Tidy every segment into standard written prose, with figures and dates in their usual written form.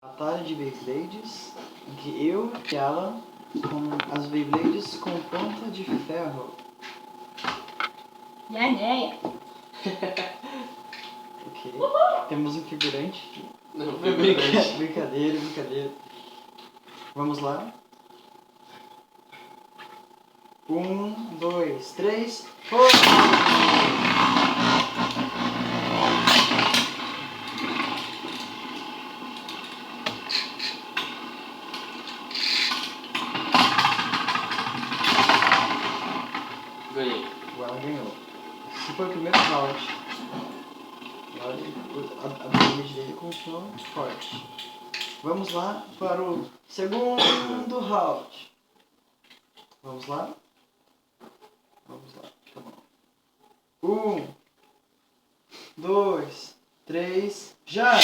Batalha de Beyblades, em que eu e ela com as Beyblades com ponta de ferro. Né? Ok. Temos um figurante. Não, figurante. Brincadeira. Vamos lá. 1, 2, 3, foi! Ganhei. O Alan ganhou. Esse foi o primeiro round. Olha, a Beyblade dele continua forte. Vamos lá para o segundo round. Vamos lá? Vamos lá, tá bom. 1, 2, 3, já!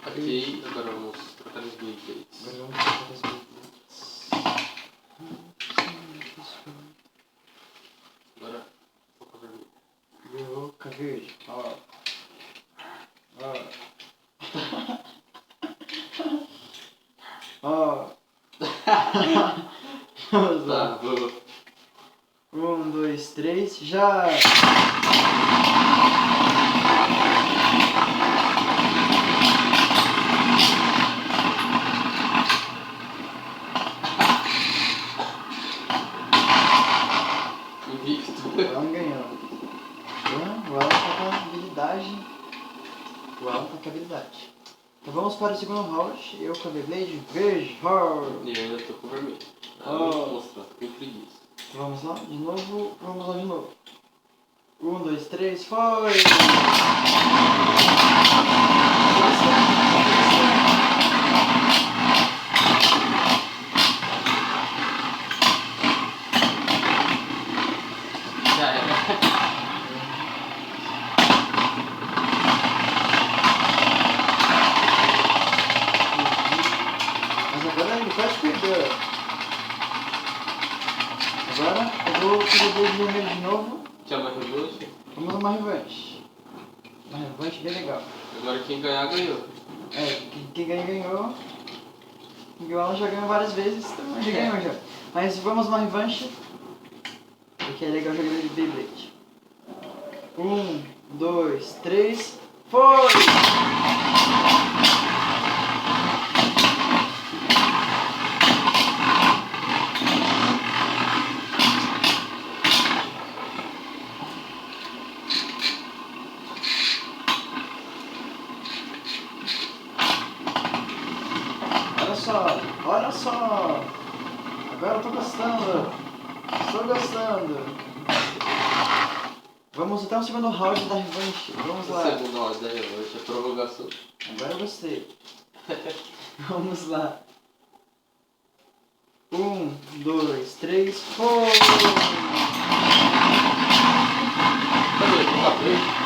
Ok, agora vamos trocar os Beyblades. Agora vamos trocar as Beyblades. Agora, boca vermelha. Boca verde. Ó. Ó. Vamos lá. Tá, vou. 1, 2, 3, já! Invicto. O Alan ganhou. O Alan tá com habilidade. O Alan tá com habilidade. Então vamos para o segundo round. Eu com a Beyblade verde. E eu ainda tô com vermelho. Eu vou mostrar, tô com preguiça. Vamos lá de novo. Vamos lá de novo. 1, 2, 3, foi! Já era. Mas agora ele quase perdeu. Agora eu vou fazer o Beyblade vermelho de novo. Tinha mais revanche? Vamos a uma revanche. Uma revanche bem legal. Agora quem ganhar, ganhou. Quem ganhou. O Alan já ganhou várias vezes, então já ganhou já. Mas vamos uma revanche. Porque é legal jogar de Beyblade. 1, 2, 3, foi! Olha só! Agora eu tô gostando! Estou gostando! Vamos até o segundo round da revanche. Vamos lá. Segundo round da revanche, a prorrogação. Agora eu gostei. Vamos lá. 1, 2, 3, foi! Cadê? Boca verde?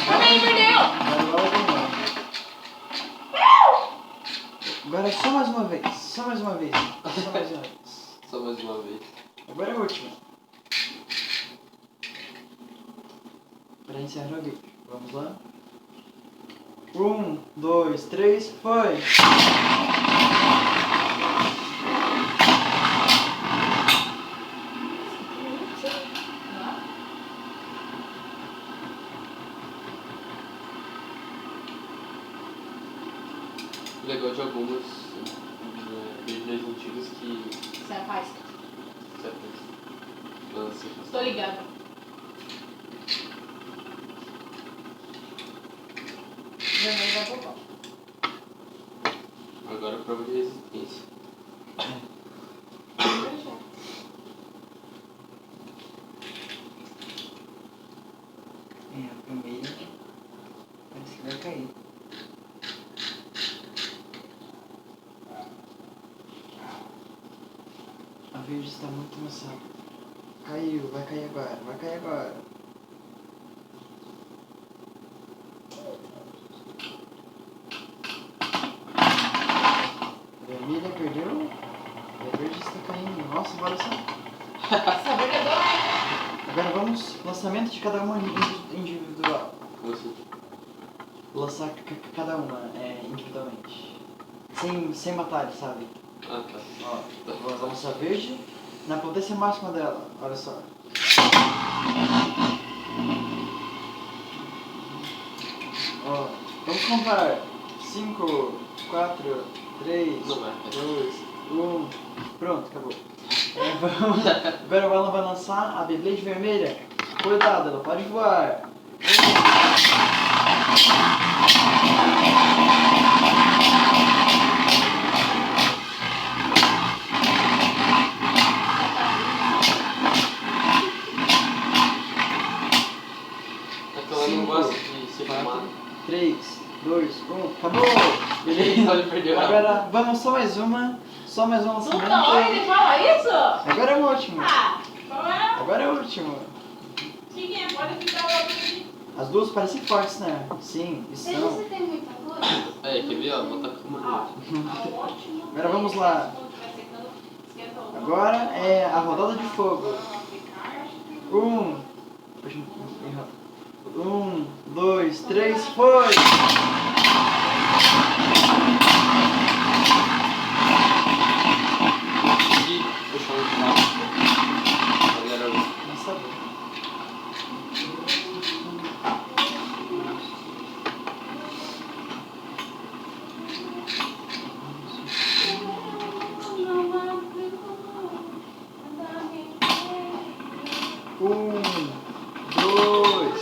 Também perdeu! Agora é só mais uma vez. Só mais uma vez. Só mais uma vez. Só mais uma vez. Agora é a última. Para encerrar o vídeo. Vamos lá. 1, 2, 3, foi! O legal de algumas Beyblades antigas que... Você é faz. Lança. Tô ligado. Vermelho vai pro pau. Agora a prova de resistência. verde está muito cansado. Caiu, vai cair agora, vai cair agora. Vermelha perdeu. A verde está caindo. Nossa, bora só. Essa vendedora Agora vamos, lançamento de cada uma individual. Como assim? Lançar cada uma individualmente. Sem batalha, sabe? Ah, tá. Ó, vou lançar verde na potência máxima dela. Olha só. Ó, vamos contar. 5, 4, 3, Não vai. 2, 1. Pronto, acabou. Agora ela vai lançar a Beyblade vermelha. Cuidado, ela pode voar. É que ela não gosta de ser filmada. 3, 2, 1. Acabou! Então ele perdeu. Agora vamos só mais uma. Só mais um lançamento. Toda hora ele fala isso? Agora é o último. Ah, qual é? Agora é o último. Quem é? Pode ficar logo aqui. As duas parecem fortes, né? Sim, Você são. tem muita coisa? É, quer ver? Ó, botar com uma. Tá ótimo. Agora vamos lá. Quando estiver secando, esquenta o Agora é a rodada de fogo. outro. 1, 2, 3, foi! Consegui puxar no final. Agora eu. Mas tá bom. Um, dois,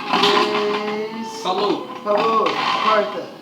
três. Falou! Falou, corta.